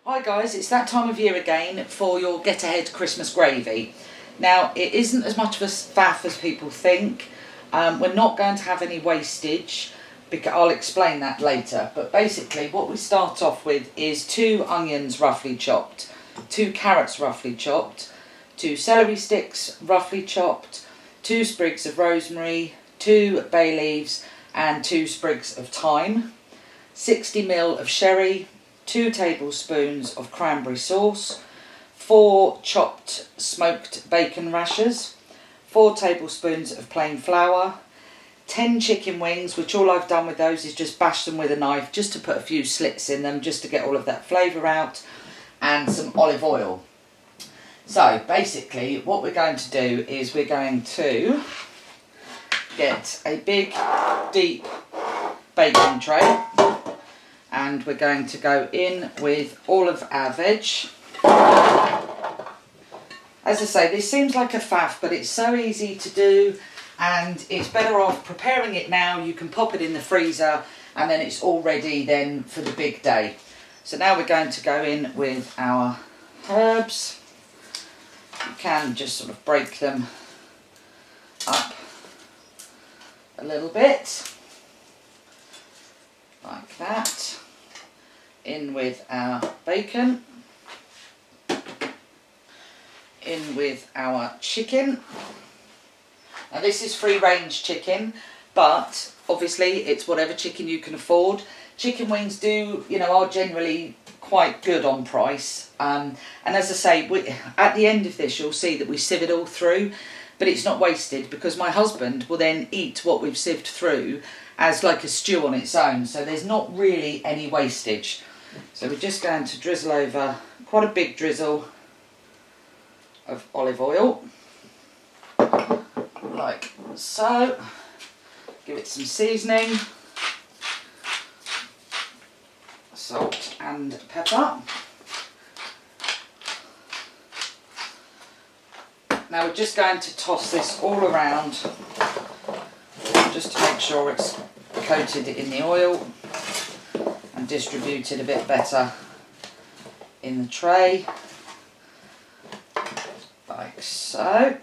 Hi guys, it's that time of year again for your Get Ahead Christmas gravy. Now, it isn't as much of a faff as people think. We're not going to have any wastage, because I'll explain that later. But basically what we start off with is 2 onions roughly chopped, 2 carrots roughly chopped, 2 celery sticks roughly chopped, 2 sprigs of rosemary, 2 bay leaves and 2 sprigs of thyme, 60 ml of sherry, 2 tablespoons of cranberry sauce, 4 chopped smoked bacon rashers, 4 tablespoons of plain flour, 10 chicken wings, which all I've done with those is just bash them with a knife just to put a few slits in them, just to get all of that flavour out, and some olive oil. So basically what we're going to do is we're going to get a big deep baking tray, and we're going to go in with all of our veg. As I say, this seems like a faff, but it's so easy to do, and it's better off preparing it now. You can pop it in the freezer and then it's all ready then for the big day. So now we're going to go in with our herbs. You can just sort of break them up a little bit like that. In with our bacon, in with our chicken. Now this is free range chicken, but obviously it's whatever chicken you can afford. Chicken wings are generally quite good on price, and as I say, at the end of this you'll see that we sieve it all through, but it's not wasted because my husband will then eat what we've sieved through as like a stew on its own, so there's not really any wastage. So we're just going to drizzle over quite a big drizzle of olive oil, like so. Give it some seasoning, salt and pepper. Now we're just going to toss this all around just to make sure it's coated in the oil and distributed a bit better in the tray, like so.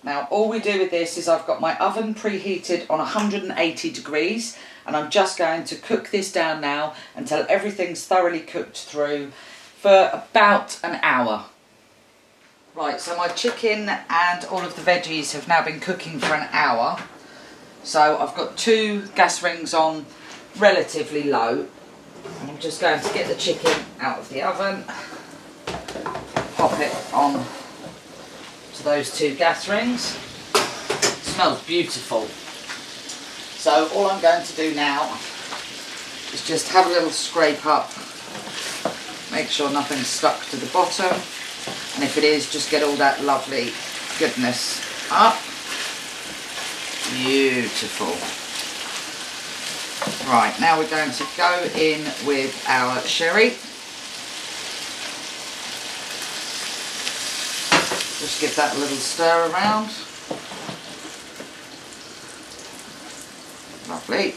Now all we do with this is I've got my oven preheated on 180 degrees, and I'm just going to cook this down now until everything's thoroughly cooked through for about an hour. Right, so my chicken and all of the veggies have now been cooking for an hour. So I've got 2 gas rings on relatively low. I'm just going to get the chicken out of the oven, pop it on to those 2 gas rings. It smells beautiful. So all I'm going to do now is just have a little scrape up, make sure nothing's stuck to the bottom, and if it is, just get all that lovely goodness up. Beautiful. Right, now we're going to go in with our sherry. Just give that a little stir around. Lovely.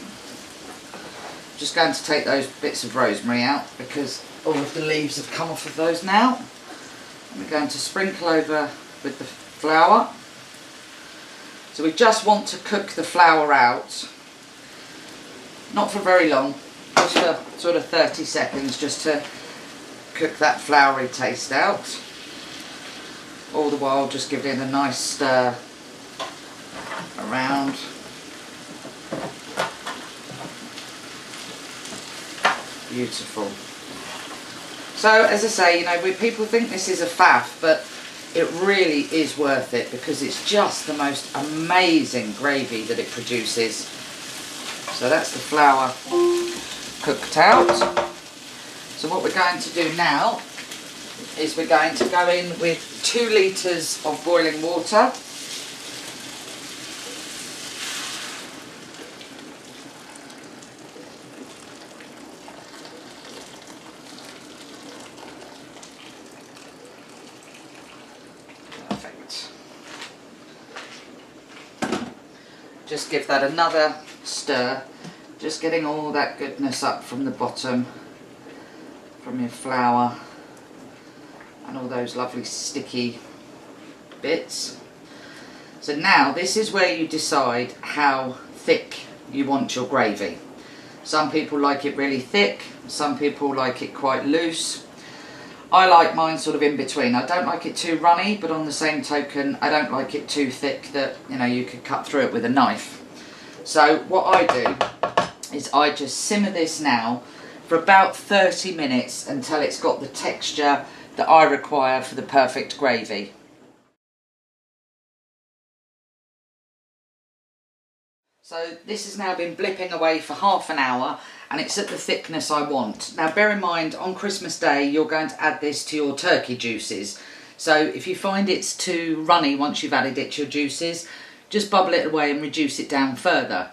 Just going to take those bits of rosemary out because all of the leaves have come off of those now. And we're going to sprinkle over with the flour. So we just want to cook the flour out, not for very long, just for sort of 30 seconds, just to cook that floury taste out. All the while just giving it a nice stir around. Beautiful. So as I say, people think this is a faff, but it really is worth it because it's just the most amazing gravy that it produces. So that's the flour cooked out. So what we're going to do now is we're going to go in with 2 litres of boiling water. Perfect. Just give that another stir, just getting all that goodness up from the bottom from your flour and all those lovely sticky bits. So now this is where you decide how thick you want your gravy. Some people like it really thick, some people like it quite loose. I like mine sort of in between. I don't like it too runny, but on the same token, I don't like it too thick that, you know, you could cut through it with a knife. So what I do is I just simmer this now for about 30 minutes until it's got the texture that I require for the perfect gravy. So this has now been blipping away for half an hour and it's at the thickness I want. Now bear in mind, on Christmas Day you're going to add this to your turkey juices. So if you find it's too runny once you've added it to your juices, just bubble it away and reduce it down further.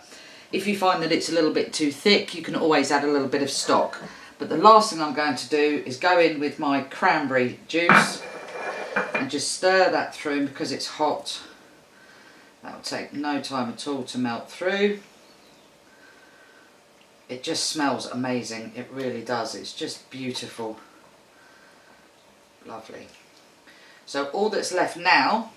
If you find that it's a little bit too thick, you can always add a little bit of stock. But the last thing I'm going to do is go in with my cranberry juice and just stir that through, and because it's hot, that'll take no time at all to melt through. It just smells amazing, it really does. It's just beautiful. Lovely. So all that's left now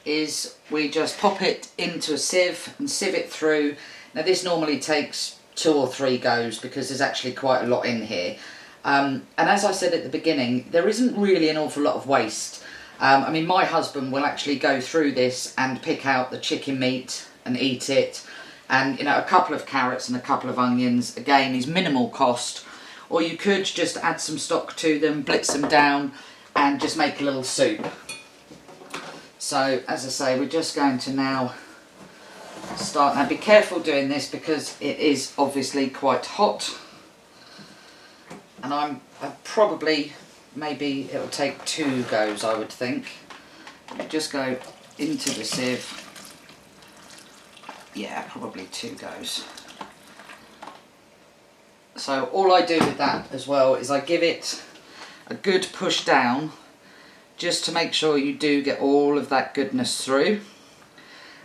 is we just pop it into a sieve and sieve it through. Now this normally takes 2 or 3 goes because there's actually quite a lot in here. And as I said at the beginning, there isn't really an awful lot of waste. I mean, my husband will actually go through this and pick out the chicken meat and eat it. And, you know, a couple of carrots and a couple of onions, again, is minimal cost. Or you could just add some stock to them, blitz them down, and just make a little soup. So, as I say, we're just going to now start. Now, be careful doing this because it is obviously quite hot. And I'm probably, maybe it'll take 2 goes, I would think. Just go into the sieve. Yeah, probably 2 goes. So all I do with that as well is I give it a good push down just to make sure you do get all of that goodness through.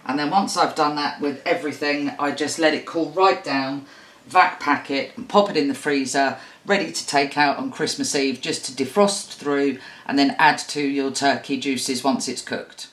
And then once I've done that with everything, I just let it cool right down, vac pack it and pop it in the freezer, ready to take out on Christmas Eve just to defrost through and then add to your turkey juices once it's cooked.